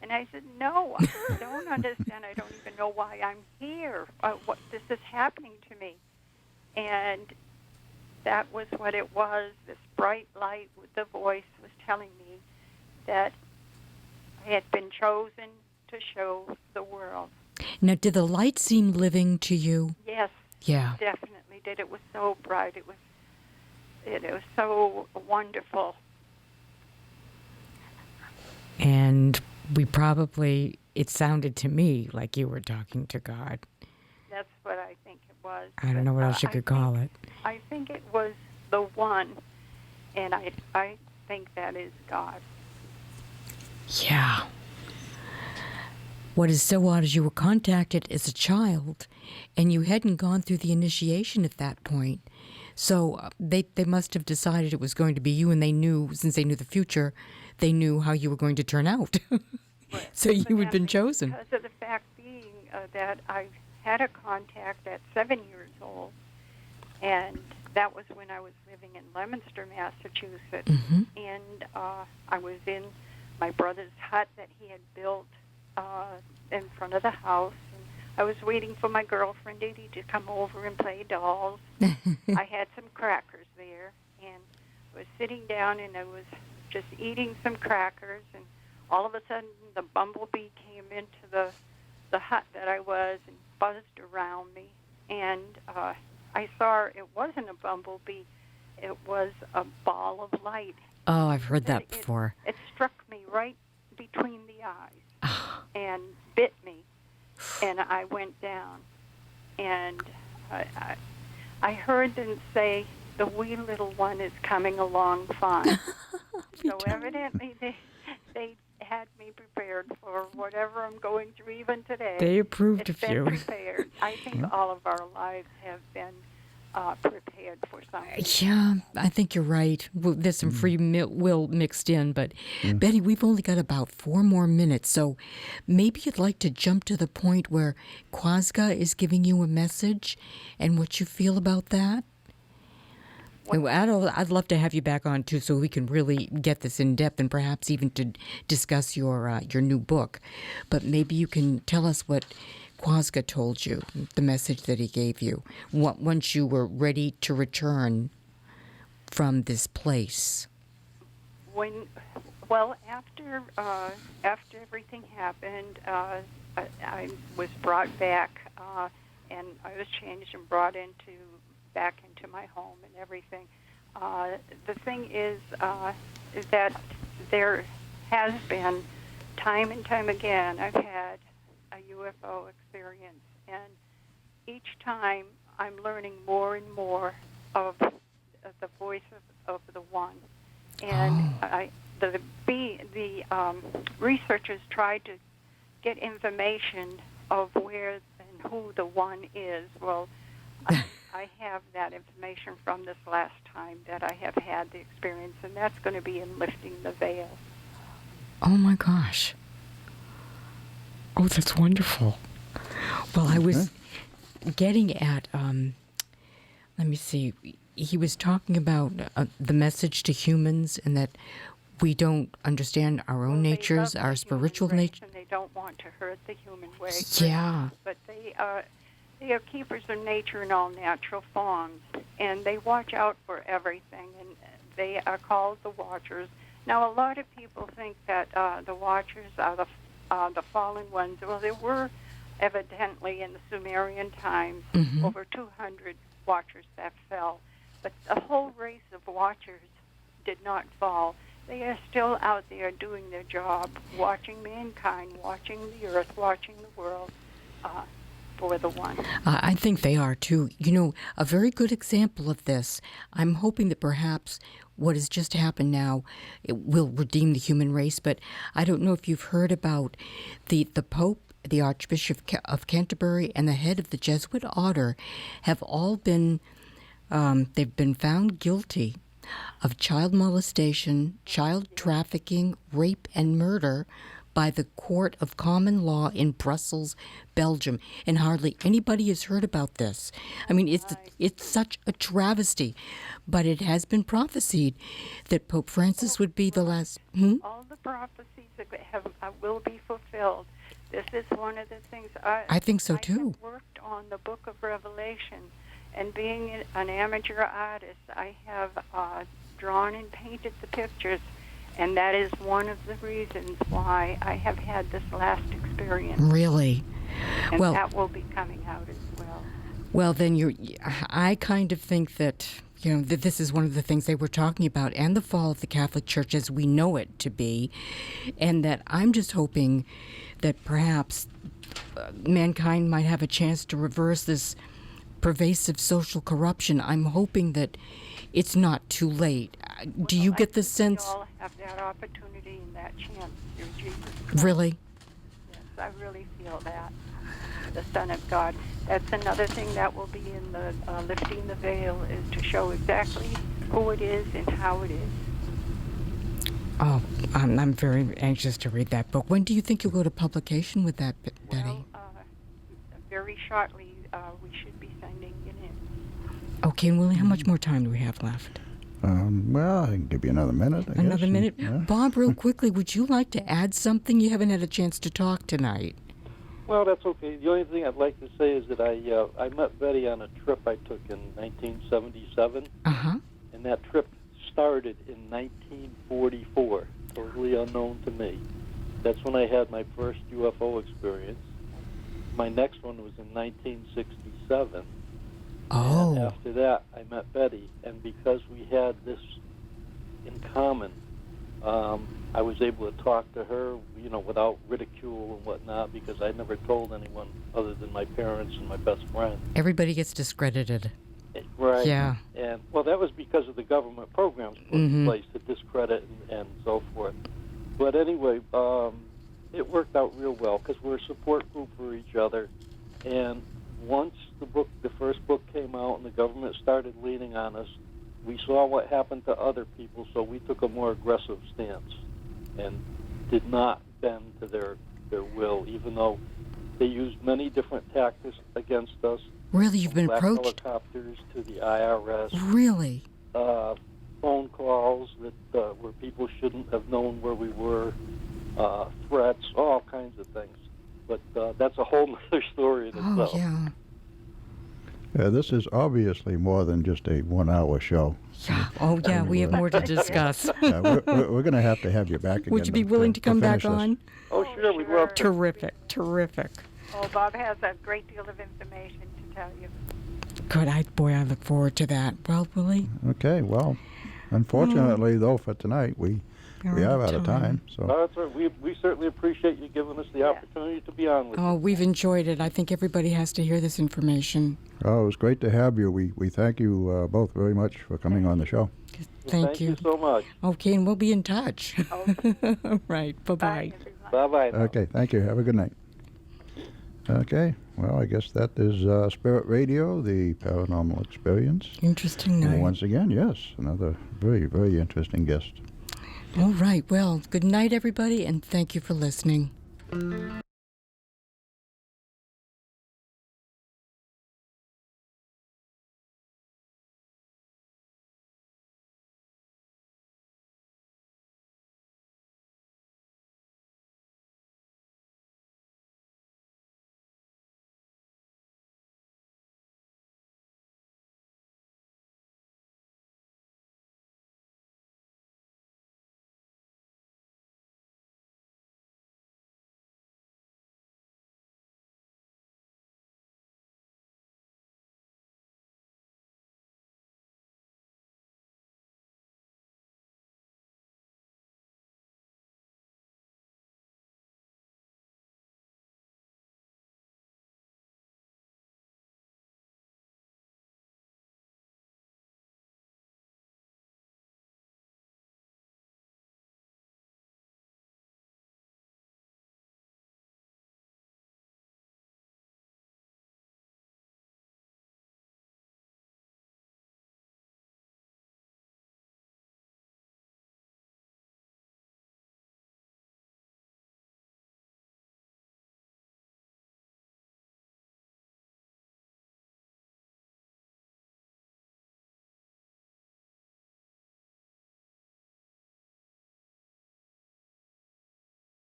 [SPEAKER 4] And I said, no, I don't understand. I don't even know why I'm here. What this is happening to me. And that was what it was. This bright light with the voice was telling me that I had been chosen to show the world.
[SPEAKER 2] Now, did the light seem living to you?
[SPEAKER 4] Yes.
[SPEAKER 2] Yeah.
[SPEAKER 4] Definitely did. It was so bright. It was so wonderful.
[SPEAKER 2] And it sounded to me like you were talking to God.
[SPEAKER 4] That's what I think it was.
[SPEAKER 2] I don't know what else you could call it.
[SPEAKER 4] I think it was the one, and I think that is God.
[SPEAKER 2] Yeah. What is so odd is you were contacted as a child, and you hadn't gone through the initiation at that point. So they must have decided it was going to be you, and they knew, since they knew the future, they knew how you were going to turn out. So you had been chosen.
[SPEAKER 4] Because of the fact being that I had a contact at 7 years old, and that was when I was living in Leominster, Massachusetts,
[SPEAKER 2] Mm-hmm.
[SPEAKER 4] and I was in my brother's hut that he had built in front of the house, and I was waiting for my girlfriend Edie to come over and play dolls. I had some crackers there, and I was sitting down, and I was just eating some crackers, and all of a sudden the bumblebee came into the hut that I was and buzzed around me, and I saw it wasn't a bumblebee, it was a ball of light.
[SPEAKER 2] Oh, I've heard that before.
[SPEAKER 4] It struck me right between the eyes and bit me, and I went down, and I heard them say, "The wee little one is coming along fine." So evidently they had me prepared for whatever I'm going through even today.
[SPEAKER 2] They approved
[SPEAKER 4] It's
[SPEAKER 2] of
[SPEAKER 4] been
[SPEAKER 2] you.
[SPEAKER 4] prepared. I think all of our lives have been prepared for something.
[SPEAKER 2] Yeah, I think you're right. Well, there's some free will mixed in, but Betty, we've only got about 4 more minutes, so maybe you'd like to jump to the point where Quasga is giving you a message and what you feel about that. I'd love to have you back on too, so we can really get this in depth and perhaps even to discuss your new book. But maybe you can tell us what Quasga told you, the message that he gave you, once you were ready to return from this place.
[SPEAKER 4] After everything happened, I was brought back, and I was changed and brought back into my home and everything. The thing is that there has been time and time again I've had a UFO experience, and each time I'm learning more and more of the voice of the one. And the researchers tried to get information of where and who the one is. Well, I have that information from this last time that I have had the experience, and that's going to be in Lifting the Veil.
[SPEAKER 2] Oh my gosh. Oh, that's wonderful. Well, I was getting at, let me see, he was talking about the message to humans and that we don't understand our own natures, our spiritual nature.
[SPEAKER 4] And they don't want to hurt the human race.
[SPEAKER 2] Yeah.
[SPEAKER 4] But they are keepers of nature in all natural forms, and they watch out for everything, and they are called the Watchers. Now, a lot of people think that the Watchers are the fallen ones. Well, there were evidently in the Sumerian times over 200 Watchers that fell, but the whole race of Watchers did not fall. They are still out there doing their job, watching mankind, watching the earth, watching the world for the one.
[SPEAKER 2] I think they are, too. You know, a very good example of this, I'm hoping that perhaps what has just happened now, it will redeem the human race, but I don't know if you've heard about the Pope, the Archbishop of Canterbury, and the head of the Jesuit order have all been, they've been found guilty of child molestation, child trafficking, rape, and murder by the Court of Common Law in Brussels, Belgium, and hardly anybody has heard about this. I mean, it's such a travesty, but it has been prophesied that Pope Francis would be the last.
[SPEAKER 4] All the prophecies will be fulfilled. This is one of the things
[SPEAKER 2] I think so too.
[SPEAKER 4] I have worked on the Book of Revelation, and being an amateur artist, I have drawn and painted the pictures. And that is one of the reasons why I have had this last experience.
[SPEAKER 2] Really?
[SPEAKER 4] And that will be coming out as well.
[SPEAKER 2] Well, then I kind of think that, you know, that this is one of the things they were talking about, and the fall of the Catholic Church as we know it to be, and that I'm just hoping that perhaps mankind might have a chance to reverse this pervasive social corruption. I'm hoping that it's not too late. Do you get the sense?
[SPEAKER 4] We all have that opportunity and that chance through Jesus Christ.
[SPEAKER 2] Really?
[SPEAKER 4] Yes, I really feel that. The Son of God. That's another thing that will be in the Lifting the Veil, is to show exactly who it is and how it is.
[SPEAKER 2] Oh, I'm very anxious to read that book. When do you think you'll go to publication with that, Betty?
[SPEAKER 4] Well, very shortly, we should be sending it in.
[SPEAKER 2] Okay, and Willie, how much more time do we have left?
[SPEAKER 1] Well, I can give you another minute, I guess.
[SPEAKER 2] Another minute?
[SPEAKER 1] Yeah.
[SPEAKER 2] Bob, real quickly, would you like to add something? You haven't had a chance to talk tonight.
[SPEAKER 3] Well, that's okay. The only thing I'd like to say is that I met Betty on a trip I took in 1977,
[SPEAKER 2] Uh-huh.
[SPEAKER 3] and that trip started in 1944, totally unknown to me. That's when I had my first UFO experience. My next one was in 1967.
[SPEAKER 2] Oh.
[SPEAKER 3] And after that, I met Betty, and because we had this in common, I was able to talk to her, without ridicule and whatnot, because I never told anyone other than my parents and my best friend.
[SPEAKER 2] Everybody gets discredited.
[SPEAKER 3] Right.
[SPEAKER 2] Yeah.
[SPEAKER 3] And, well, that was because of the government programs put in place to discredit and so forth. But anyway, it worked out real well because we're a support group for each other. And once the first book came out and the government started leaning on us, we saw what happened to other people, so we took a more aggressive stance and did not bend to their will, even though they used many different tactics against us.
[SPEAKER 2] Really? You've been
[SPEAKER 3] Black
[SPEAKER 2] approached?
[SPEAKER 3] helicopters to the IRS.
[SPEAKER 2] Really?
[SPEAKER 3] Phone calls that where people shouldn't have known where we were, threats, all kinds of things. But that's a whole other story in
[SPEAKER 2] Oh,
[SPEAKER 3] itself.
[SPEAKER 2] yeah.
[SPEAKER 1] Yeah, this is obviously more than just a 1-hour show.
[SPEAKER 2] Yeah. Oh, yeah, we have more to discuss.
[SPEAKER 1] We're going to have you back again.
[SPEAKER 2] Would you be willing to come back
[SPEAKER 1] finish this.
[SPEAKER 2] on?
[SPEAKER 3] Oh, sure, we'd love to.
[SPEAKER 2] Terrific, terrific.
[SPEAKER 4] Oh, Bob has a great deal of information to tell you.
[SPEAKER 2] Good. I look forward to that. Well, Willie?
[SPEAKER 1] Okay, well, unfortunately, though, for tonight, we are out of time. So
[SPEAKER 3] That's right. We certainly appreciate you giving us the opportunity to be on with you.
[SPEAKER 2] Oh, we've enjoyed it. I think everybody has to hear this information.
[SPEAKER 1] it was great to have you. We thank you both very much for coming on the show.
[SPEAKER 2] Thank you.
[SPEAKER 3] Thank you so much.
[SPEAKER 2] Okay, and we'll be in touch.
[SPEAKER 4] Okay.
[SPEAKER 2] All right. Bye-bye.
[SPEAKER 4] Bye, everyone.
[SPEAKER 3] Bye-bye. now.
[SPEAKER 1] Okay, thank you. Have a good night. Okay, well, I guess that is Spirit Radio, the paranormal experience.
[SPEAKER 2] Interesting night.
[SPEAKER 1] Once again, yes, another very, very interesting guest.
[SPEAKER 2] All right. Well, good night, everybody, and thank you for listening.